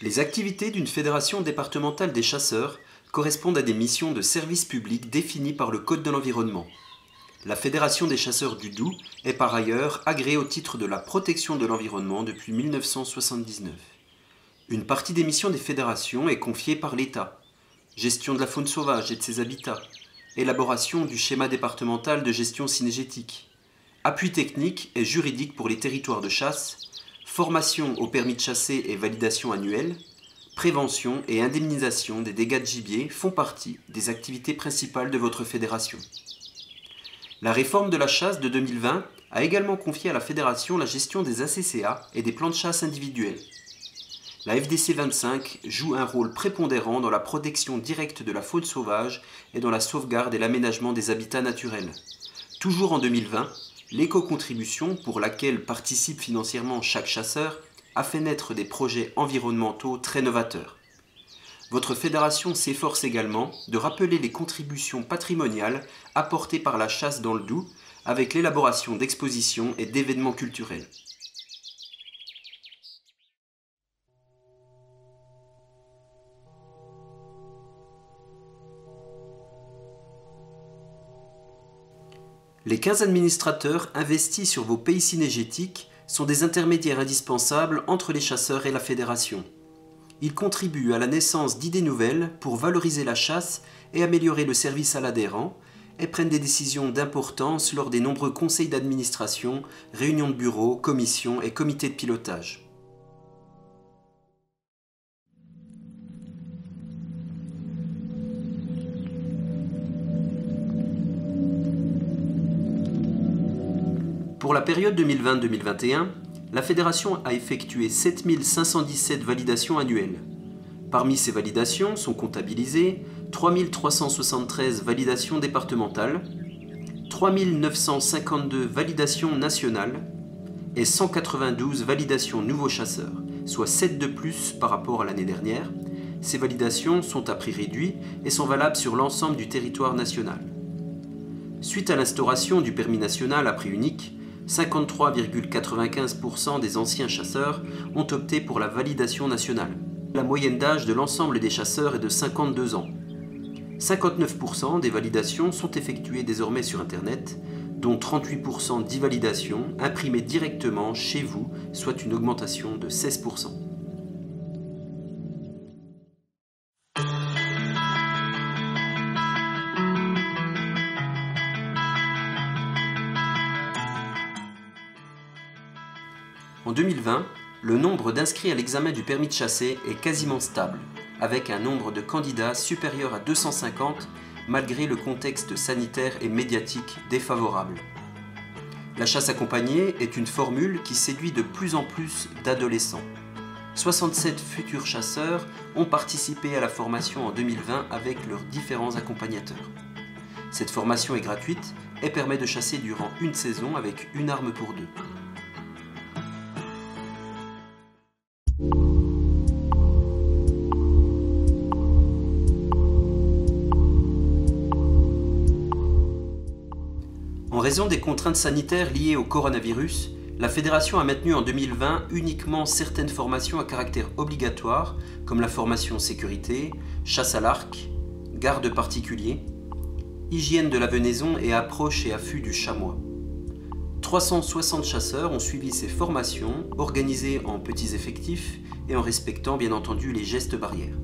Les activités d'une fédération départementale des chasseurs correspondent à des missions de service public définies par le Code de l'environnement. La Fédération des chasseurs du Doubs est par ailleurs agréée au titre de la protection de l'environnement depuis 1979. Une partie des missions des fédérations est confiée par l'État. Gestion de la faune sauvage et de ses habitats, élaboration du schéma départemental de gestion cynégétique, appui technique et juridique pour les territoires de chasse, formation au permis de chasser et validation annuelle, prévention et indemnisation des dégâts de gibier font partie des activités principales de votre fédération. La réforme de la chasse de 2020 a également confié à la fédération la gestion des ACCA et des plans de chasse individuels. La FDC 25 joue un rôle prépondérant dans la protection directe de la faune sauvage et dans la sauvegarde et l'aménagement des habitats naturels. Toujours en 2020, l'éco-contribution, pour laquelle participe financièrement chaque chasseur, a fait naître des projets environnementaux très novateurs. Votre fédération s'efforce également de rappeler les contributions patrimoniales apportées par la chasse dans le Doubs avec l'élaboration d'expositions et d'événements culturels. Les 15 administrateurs investis sur vos pays cynégétiques sont des intermédiaires indispensables entre les chasseurs et la fédération. Ils contribuent à la naissance d'idées nouvelles pour valoriser la chasse et améliorer le service à l'adhérent et prennent des décisions d'importance lors des nombreux conseils d'administration, réunions de bureau, commissions et comités de pilotage. Pour la période 2020-2021, la Fédération a effectué 7517 validations annuelles. Parmi ces validations sont comptabilisées 3373 validations départementales, 3952 validations nationales et 192 validations nouveaux chasseurs, soit 7 de plus par rapport à l'année dernière. Ces validations sont à prix réduit et sont valables sur l'ensemble du territoire national. Suite à l'instauration du permis national à prix unique, 53,95% des anciens chasseurs ont opté pour la validation nationale. La moyenne d'âge de l'ensemble des chasseurs est de 52 ans. 59% des validations sont effectuées désormais sur Internet, dont 38% d'e-validations imprimées directement chez vous, soit une augmentation de 16%. En 2020, le nombre d'inscrits à l'examen du permis de chasser est quasiment stable, avec un nombre de candidats supérieur à 250 malgré le contexte sanitaire et médiatique défavorable. La chasse accompagnée est une formule qui séduit de plus en plus d'adolescents. 67 futurs chasseurs ont participé à la formation en 2020 avec leurs différents accompagnateurs. Cette formation est gratuite et permet de chasser durant une saison avec une arme pour deux. En raison des contraintes sanitaires liées au coronavirus, la Fédération a maintenu en 2020 uniquement certaines formations à caractère obligatoire, comme la formation sécurité, chasse à l'arc, garde particulier, hygiène de la venaison et approche et affût du chamois. 360 chasseurs ont suivi ces formations, organisées en petits effectifs et en respectant bien entendu les gestes barrières.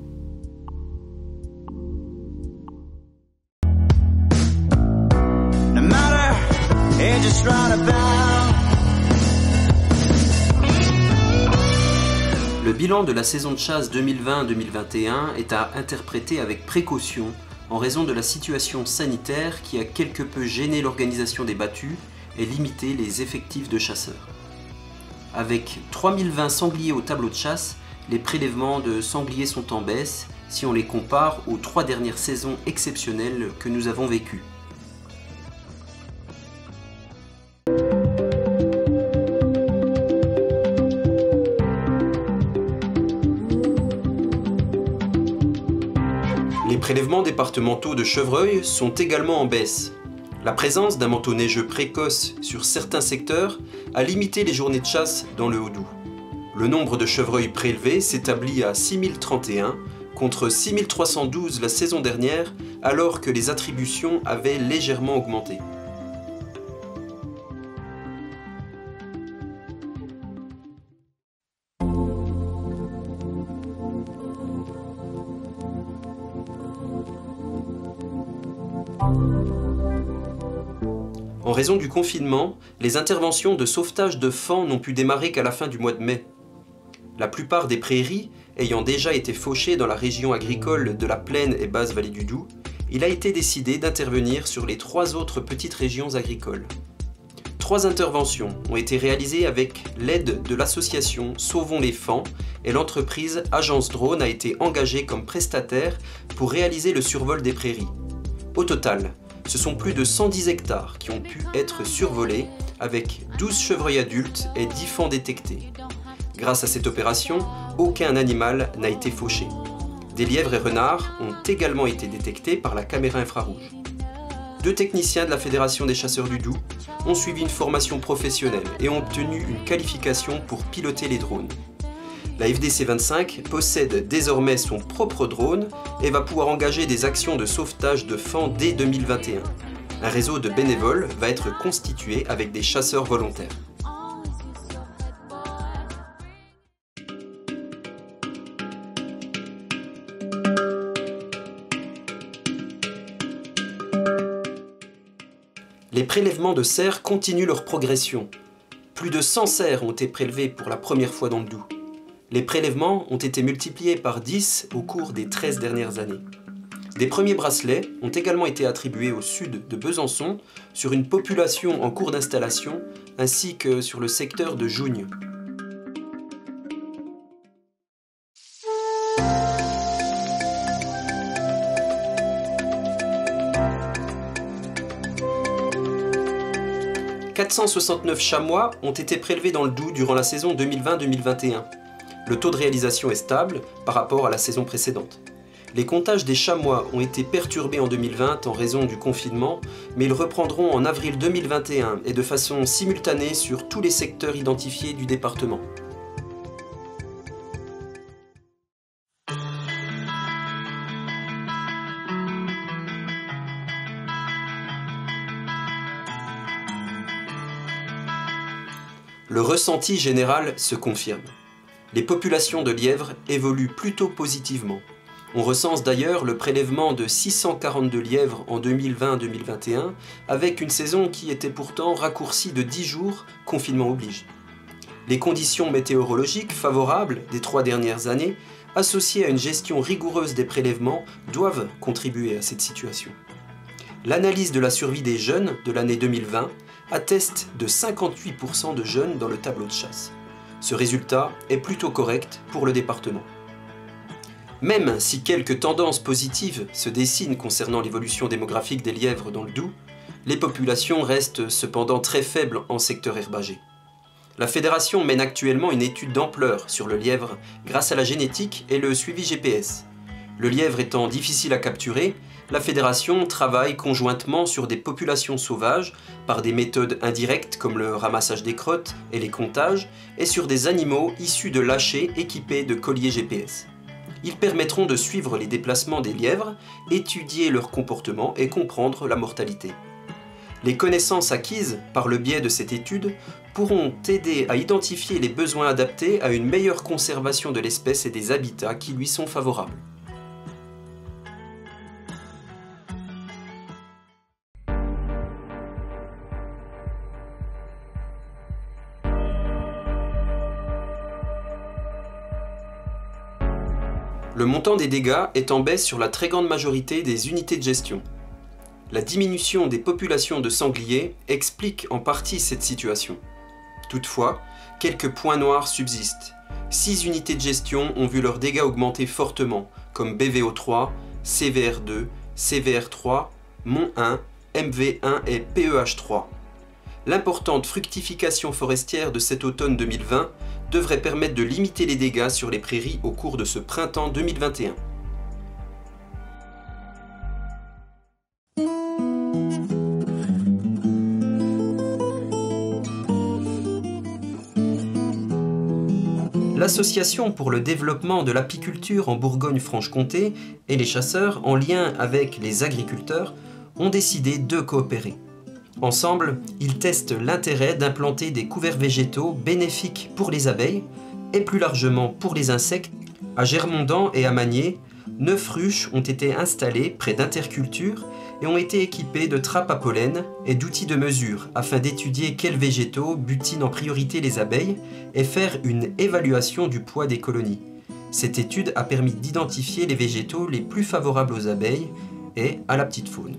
Le bilan de la saison de chasse 2020-2021 est à interpréter avec précaution en raison de la situation sanitaire qui a quelque peu gêné l'organisation des battues et limité les effectifs de chasseurs. Avec 3020 sangliers au tableau de chasse, les prélèvements de sangliers sont en baisse si on les compare aux 3 dernières saisons exceptionnelles que nous avons vécues. Les prélèvements départementaux de chevreuil sont également en baisse. La présence d'un manteau neigeux précoce sur certains secteurs a limité les journées de chasse dans le Haut-Doubs. Le nombre de chevreuils prélevés s'établit à 6031 contre 6312 la saison dernière, alors que les attributions avaient légèrement augmenté. En raison du confinement, les interventions de sauvetage de faons n'ont pu démarrer qu'à la fin du mois de mai. La plupart des prairies ayant déjà été fauchées dans la région agricole de la plaine et basse vallée du Doubs, il a été décidé d'intervenir sur les 3 autres petites régions agricoles. 3 interventions ont été réalisées avec l'aide de l'association Sauvons les Faons et l'entreprise Agence Drone a été engagée comme prestataire pour réaliser le survol des prairies. Au total, ce sont plus de 110 hectares qui ont pu être survolés avec 12 chevreuils adultes et 10 faons détectés. Grâce à cette opération, aucun animal n'a été fauché. Des lièvres et renards ont également été détectés par la caméra infrarouge. 2 techniciens de la Fédération des chasseurs du Doubs ont suivi une formation professionnelle et ont obtenu une qualification pour piloter les drones. La FDC 25 possède désormais son propre drone et va pouvoir engager des actions de sauvetage de faons dès 2021. Un réseau de bénévoles va être constitué avec des chasseurs volontaires. Les prélèvements de cerfs continuent leur progression. Plus de 100 cerfs ont été prélevés pour la première fois dans le Doubs. Les prélèvements ont été multipliés par 10 au cours des 13 dernières années. Des premiers bracelets ont également été attribués au sud de Besançon sur une population en cours d'installation ainsi que sur le secteur de Jougnes. « 469 chamois ont été prélevés dans le Doubs durant la saison 2020-2021. Le taux de réalisation est stable par rapport à la saison précédente. Les comptages des chamois ont été perturbés en 2020 en raison du confinement, mais ils reprendront en avril 2021 et de façon simultanée sur tous les secteurs identifiés du département. Le ressenti général se confirme. Les populations de lièvres évoluent plutôt positivement. On recense d'ailleurs le prélèvement de 642 lièvres en 2020-2021, avec une saison qui était pourtant raccourcie de 10 jours, confinement oblige. Les conditions météorologiques favorables des 3 dernières années, associées à une gestion rigoureuse des prélèvements, doivent contribuer à cette situation. L'analyse de la survie des jeunes de l'année 2020 atteste de 58% de jeunes dans le tableau de chasse. Ce résultat est plutôt correct pour le département. Même si quelques tendances positives se dessinent concernant l'évolution démographique des lièvres dans le Doubs, les populations restent cependant très faibles en secteur herbagé. La fédération mène actuellement une étude d'ampleur sur le lièvre grâce à la génétique et le suivi GPS. Le lièvre étant difficile à capturer, la fédération travaille conjointement sur des populations sauvages par des méthodes indirectes comme le ramassage des crottes et les comptages et sur des animaux issus de lâchers équipés de colliers GPS. Ils permettront de suivre les déplacements des lièvres, étudier leur comportement et comprendre la mortalité. Les connaissances acquises par le biais de cette étude pourront aider à identifier les besoins adaptés à une meilleure conservation de l'espèce et des habitats qui lui sont favorables. Le montant des dégâts est en baisse sur la très grande majorité des unités de gestion. La diminution des populations de sangliers explique en partie cette situation. Toutefois, quelques points noirs subsistent. 6 unités de gestion ont vu leurs dégâts augmenter fortement, comme BVO3, CVR2, CVR3, Mont1, MV1 et PEH3. L'importante fructification forestière de cet automne 2020 devrait permettre de limiter les dégâts sur les prairies au cours de ce printemps 2021. l'Association pour le développement de l'apiculture en Bourgogne-Franche-Comté et les chasseurs, en lien avec les agriculteurs, ont décidé de coopérer. Ensemble, ils testent l'intérêt d'implanter des couverts végétaux bénéfiques pour les abeilles et plus largement pour les insectes. À Germondant et à Magné, 9 ruches ont été installées près d'intercultures et ont été équipées de trappes à pollen et d'outils de mesure afin d'étudier quels végétaux butinent en priorité les abeilles et faire une évaluation du poids des colonies. Cette étude a permis d'identifier les végétaux les plus favorables aux abeilles et à la petite faune.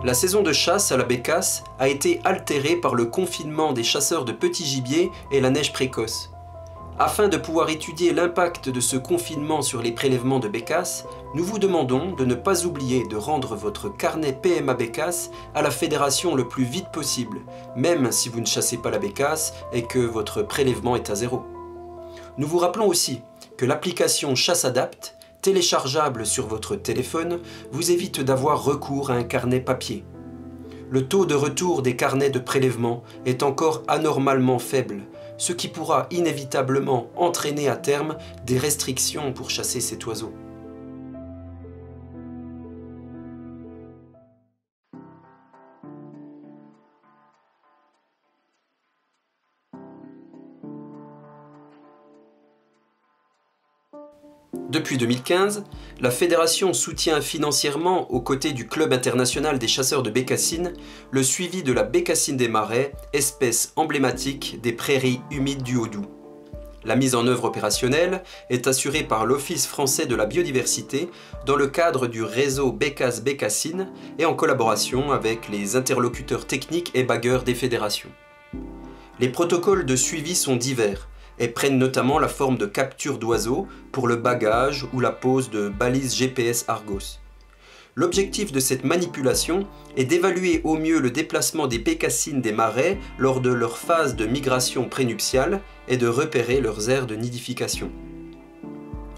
La saison de chasse à la bécasse a été altérée par le confinement des chasseurs de petit gibier et la neige précoce. Afin de pouvoir étudier l'impact de ce confinement sur les prélèvements de bécasse, nous vous demandons de ne pas oublier de rendre votre carnet PMA bécasse à la fédération le plus vite possible, même si vous ne chassez pas la bécasse et que votre prélèvement est à 0. Nous vous rappelons aussi que l'application Chasse Adapt, téléchargeable sur votre téléphone, vous évite d'avoir recours à un carnet papier. Le taux de retour des carnets de prélèvement est encore anormalement faible, ce qui pourra inévitablement entraîner à terme des restrictions pour chasser cet oiseau. Depuis 2015, la fédération soutient financièrement, aux côtés du Club international des chasseurs de bécassines, le suivi de la bécassine des marais, espèce emblématique des prairies humides du Haut-Doubs. La mise en œuvre opérationnelle est assurée par l'Office français de la biodiversité dans le cadre du réseau Bécasse-Bécassine et en collaboration avec les interlocuteurs techniques et bagueurs des fédérations. Les protocoles de suivi sont divers et prennent notamment la forme de capture d'oiseaux pour le bagage ou la pose de balises GPS Argos. L'objectif de cette manipulation est d'évaluer au mieux le déplacement des bécassines des marais lors de leur phase de migration prénuptiale et de repérer leurs aires de nidification.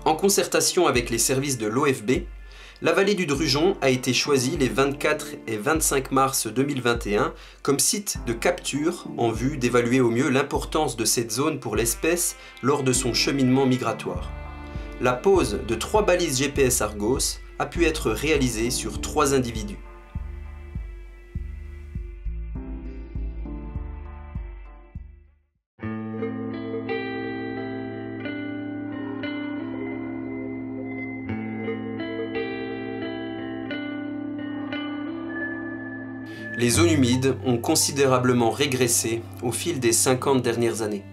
En concertation avec les services de l'OFB, la vallée du Drugeon a été choisie les 24 et 25 mars 2021 comme site de capture en vue d'évaluer au mieux l'importance de cette zone pour l'espèce lors de son cheminement migratoire. La pose de 3 balises GPS Argos a pu être réalisée sur 3 individus. Les zones humides ont considérablement régressé au fil des 50 dernières années.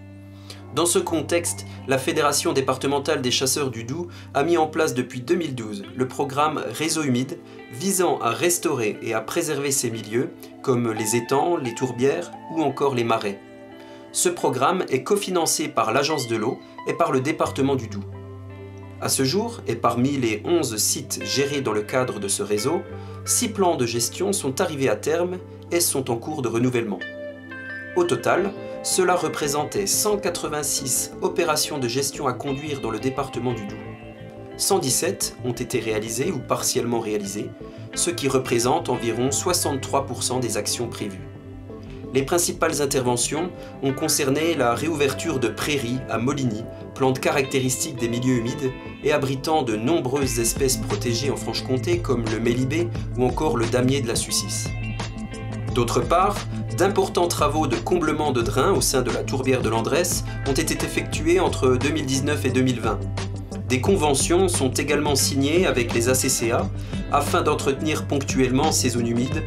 Dans ce contexte, la Fédération départementale des chasseurs du Doubs a mis en place depuis 2012 le programme Réseau humide visant à restaurer et à préserver ces milieux comme les étangs, les tourbières ou encore les marais. Ce programme est cofinancé par l'Agence de l'eau et par le département du Doubs. À ce jour, et parmi les 11 sites gérés dans le cadre de ce réseau, 6 plans de gestion sont arrivés à terme et sont en cours de renouvellement. Au total, cela représentait 186 opérations de gestion à conduire dans le département du Doubs. 117 ont été réalisées ou partiellement réalisées, ce qui représente environ 63% des actions prévues. Les principales interventions ont concerné la réouverture de prairies à Moligny, plante caractéristique des milieux humides et abritant de nombreuses espèces protégées en Franche-Comté comme le mélibé ou encore le damier de la Sucis. D'autre part, d'importants travaux de comblement de drains au sein de la tourbière de l'Andresse ont été effectués entre 2019 et 2020. Des conventions sont également signées avec les ACCA afin d'entretenir ponctuellement ces zones humides.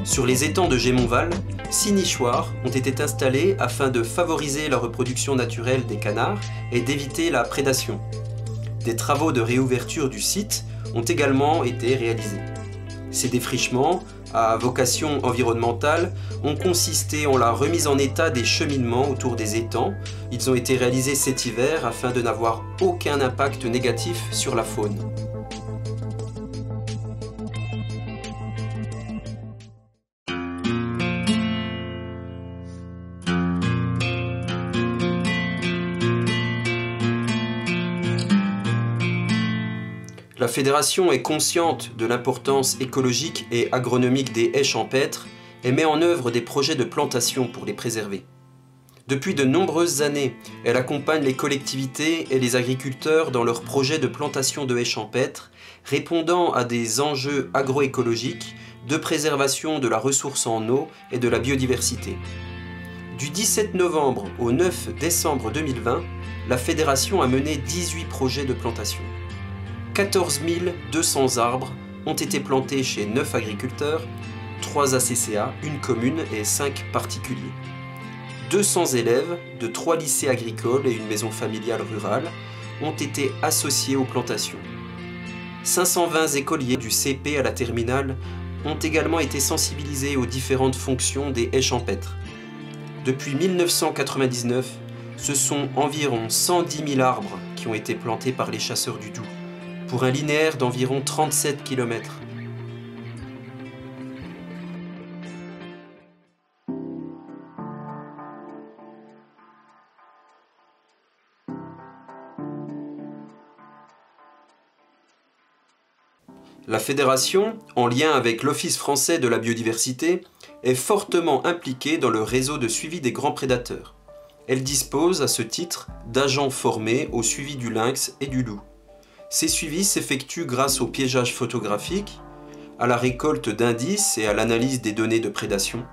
Sur les étangs de Gémontval, 6 nichoirs ont été installés afin de favoriser la reproduction naturelle des canards et d'éviter la prédation. Des travaux de réouverture du site ont également été réalisés. Ces défrichements, à vocation environnementale, ont consisté en la remise en état des cheminements autour des étangs. Ils ont été réalisés cet hiver afin de n'avoir aucun impact négatif sur la faune. La fédération est consciente de l'importance écologique et agronomique des haies champêtres et met en œuvre des projets de plantation pour les préserver. Depuis de nombreuses années, elle accompagne les collectivités et les agriculteurs dans leurs projets de plantation de haies champêtres, répondant à des enjeux agroécologiques, de préservation de la ressource en eau et de la biodiversité. Du 17 novembre au 9 décembre 2020, la fédération a mené 18 projets de plantation. 14 200 arbres ont été plantés chez 9 agriculteurs, 3 ACCA, une commune et 5 particuliers. 200 élèves de 3 lycées agricoles et une maison familiale rurale ont été associés aux plantations. 520 écoliers du CP à la terminale ont également été sensibilisés aux différentes fonctions des haies champêtres. Depuis 1999, ce sont environ 110 000 arbres qui ont été plantés par les chasseurs du Doubs, pour un linéaire d'environ 37 km. La fédération, en lien avec l'Office français de la biodiversité, est fortement impliquée dans le réseau de suivi des grands prédateurs. Elle dispose, à ce titre, d'agents formés au suivi du lynx et du loup. Ces suivis s'effectuent grâce au piégeage photographique, à la récolte d'indices et à l'analyse des données de prédation.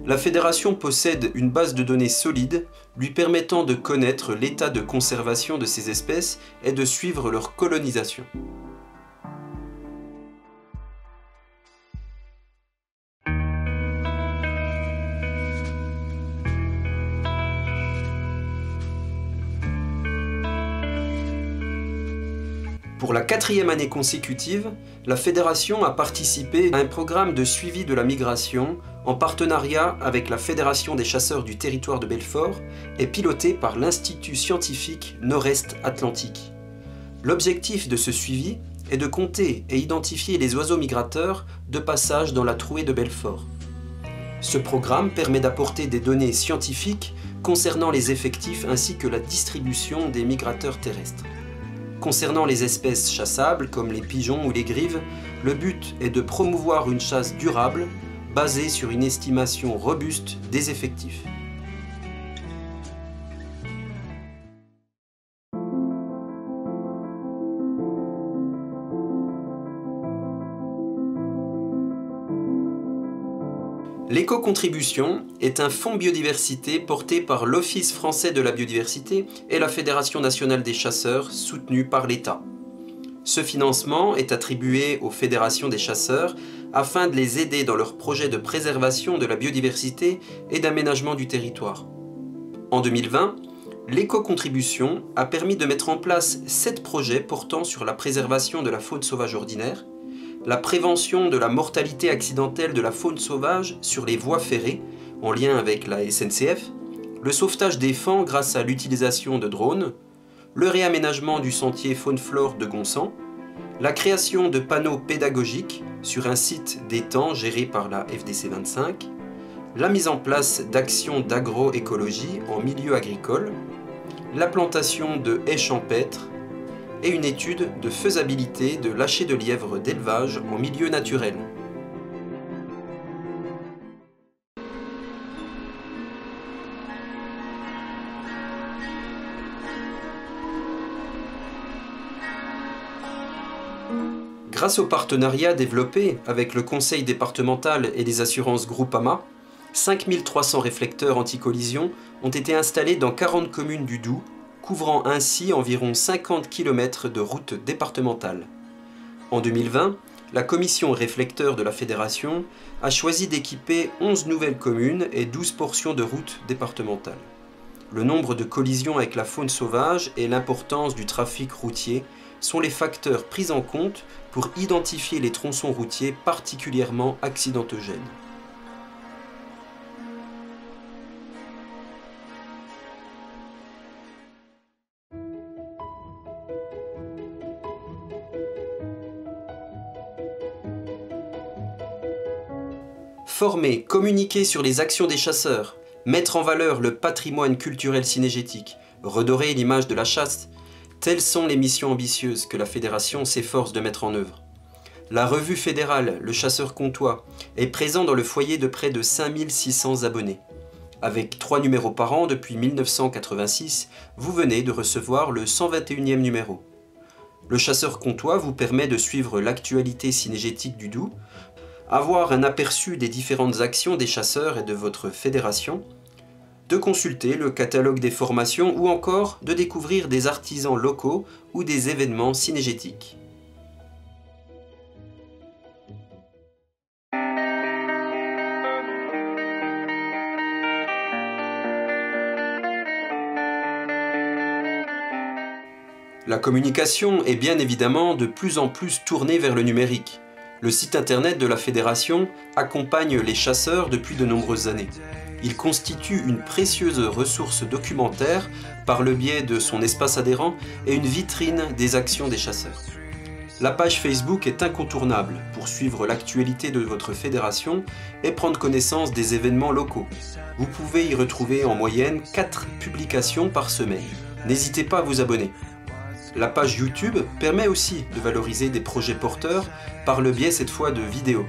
La fédération possède une base de données solide lui permettant de connaître l'état de conservation de ces espèces et de suivre leur colonisation. Pour la 4e année consécutive, la fédération a participé à un programme de suivi de la migration en partenariat avec la Fédération des chasseurs du territoire de Belfort et piloté par l'Institut scientifique Nord-Est Atlantique. L'objectif de ce suivi est de compter et identifier les oiseaux migrateurs de passage dans la trouée de Belfort. Ce programme permet d'apporter des données scientifiques concernant les effectifs ainsi que la distribution des migrateurs terrestres. Concernant les espèces chassables, comme les pigeons ou les grives, le but est de promouvoir une chasse durable, basée sur une estimation robuste des effectifs. L'éco-contribution est un fonds biodiversité porté par l'Office français de la biodiversité et la Fédération nationale des chasseurs, soutenu par l'État. Ce financement est attribué aux fédérations des chasseurs afin de les aider dans leurs projets de préservation de la biodiversité et d'aménagement du territoire. En 2020, l'éco-contribution a permis de mettre en place 7 projets portant sur la préservation de la faune sauvage ordinaire, la prévention de la mortalité accidentelle de la faune sauvage sur les voies ferrées, en lien avec la SNCF, le sauvetage des faons grâce à l'utilisation de drones, le réaménagement du sentier faune-flore de Gonsan, la création de panneaux pédagogiques sur un site d'étang géré par la FDC 25, la mise en place d'actions d'agroécologie en milieu agricole, la plantation de haies champêtres, et une étude de faisabilité de lâcher de lièvres d'élevage en milieu naturel. Grâce au partenariat développé avec le conseil départemental et les assurances Groupama, 5300 réflecteurs anti-collision ont été installés dans 40 communes du Doubs, couvrant ainsi environ 50 km de routes départementales. En 2020, la commission réflecteur de la fédération a choisi d'équiper 11 nouvelles communes et 12 portions de routes départementales. Le nombre de collisions avec la faune sauvage et l'importance du trafic routier sont les facteurs pris en compte pour identifier les tronçons routiers particulièrement accidentogènes. Former, communiquer sur les actions des chasseurs, mettre en valeur le patrimoine culturel cynégétique, redorer l'image de la chasse, Telles sont les missions ambitieuses que la Fédération s'efforce de mettre en œuvre. La revue fédérale Le Chasseur Comtois est présent dans le foyer de près de 5600 abonnés. Avec 3 numéros par an depuis 1986, vous venez de recevoir le 121e numéro. Le Chasseur Comtois vous permet de suivre l'actualité cynégétique du Doubs, avoir un aperçu des différentes actions des chasseurs et de votre fédération, de consulter le catalogue des formations ou encore de découvrir des artisans locaux ou des événements cynégétiques. La communication est bien évidemment de plus en plus tournée vers le numérique. Le site internet de la Fédération accompagne les chasseurs depuis de nombreuses années. Il constitue une précieuse ressource documentaire par le biais de son espace adhérent et une vitrine des actions des chasseurs. La page Facebook est incontournable pour suivre l'actualité de votre fédération et prendre connaissance des événements locaux. Vous pouvez y retrouver en moyenne 4 publications par semaine. N'hésitez pas à vous abonner. La page YouTube permet aussi de valoriser des projets porteurs par le biais cette fois de vidéos.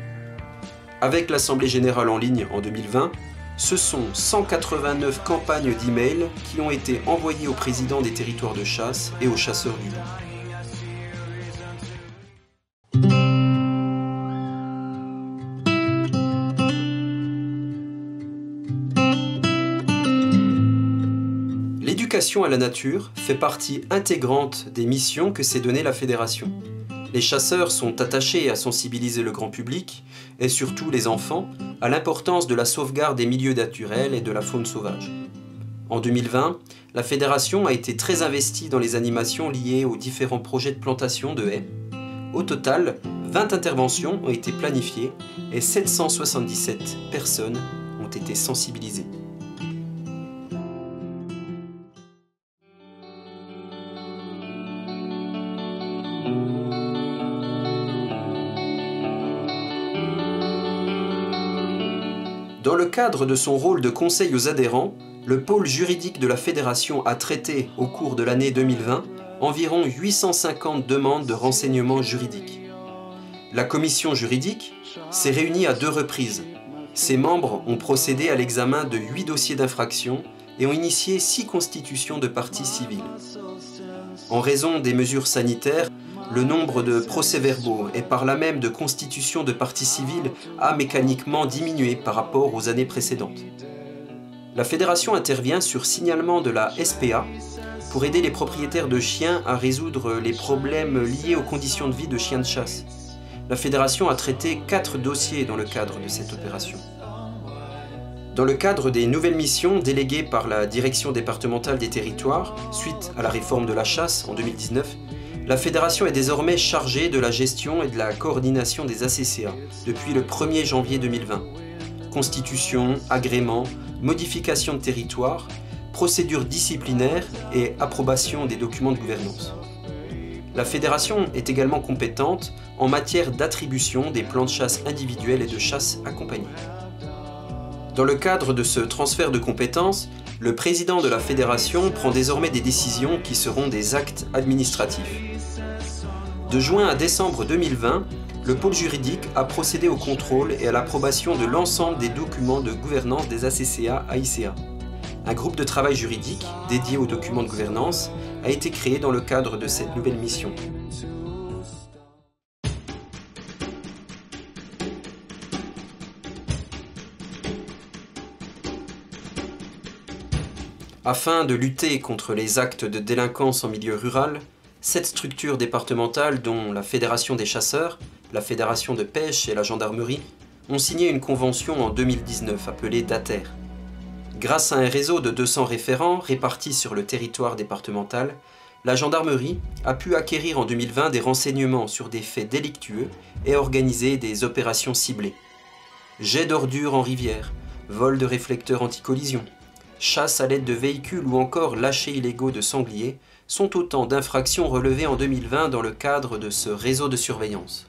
Avec l'Assemblée Générale en ligne en 2020, ce sont 189 campagnes d'email qui ont été envoyées aux présidents des territoires de chasse et aux chasseurs du Doubs. L'éducation à la nature fait partie intégrante des missions que s'est donnée la Fédération. Les chasseurs sont attachés à sensibiliser le grand public, et surtout les enfants, à l'importance de la sauvegarde des milieux naturels et de la faune sauvage. En 2020, la Fédération a été très investie dans les animations liées aux différents projets de plantation de haies. Au total, 20 interventions ont été planifiées et 777 personnes ont été sensibilisées. Dans le cadre de son rôle de conseil aux adhérents, le pôle juridique de la Fédération a traité, au cours de l'année 2020, environ 850 demandes de renseignements juridiques. La commission juridique s'est réunie à 2 reprises. Ses membres ont procédé à l'examen de 8 dossiers d'infraction et ont initié 6 constitutions de parties civiles. En raison des mesures sanitaires, le nombre de procès-verbaux et par là même de constitutions de parties civiles a mécaniquement diminué par rapport aux années précédentes. La Fédération intervient sur signalement de la SPA pour aider les propriétaires de chiens à résoudre les problèmes liés aux conditions de vie de chiens de chasse. La Fédération a traité 4 dossiers dans le cadre de cette opération. Dans le cadre des nouvelles missions déléguées par la Direction départementale des territoires, suite à la réforme de la chasse en 2019, la Fédération est désormais chargée de la gestion et de la coordination des ACCA depuis le 1er janvier 2020. Constitution, agrément, modification de territoire, procédures disciplinaires et approbation des documents de gouvernance. La Fédération est également compétente en matière d'attribution des plans de chasse individuels et de chasse accompagnés. Dans le cadre de ce transfert de compétences, le président de la Fédération prend désormais des décisions qui seront des actes administratifs. De juin à décembre 2020, le pôle juridique a procédé au contrôle et à l'approbation de l'ensemble des documents de gouvernance des ACCA-AICA. Un groupe de travail juridique dédié aux documents de gouvernance a été créé dans le cadre de cette nouvelle mission. Afin de lutter contre les actes de délinquance en milieu rural, 7 structures départementales, dont la Fédération des chasseurs, la Fédération de pêche et la gendarmerie, ont signé une convention en 2019 appelée DATER. Grâce à un réseau de 200 référents répartis sur le territoire départemental, la gendarmerie a pu acquérir en 2020 des renseignements sur des faits délictueux et organiser des opérations ciblées. Jets d'ordures en rivière, vol de réflecteurs anti-collision, chasse à l'aide de véhicules ou encore lâchers illégaux de sangliers sont autant d'infractions relevées en 2020 dans le cadre de ce réseau de surveillance.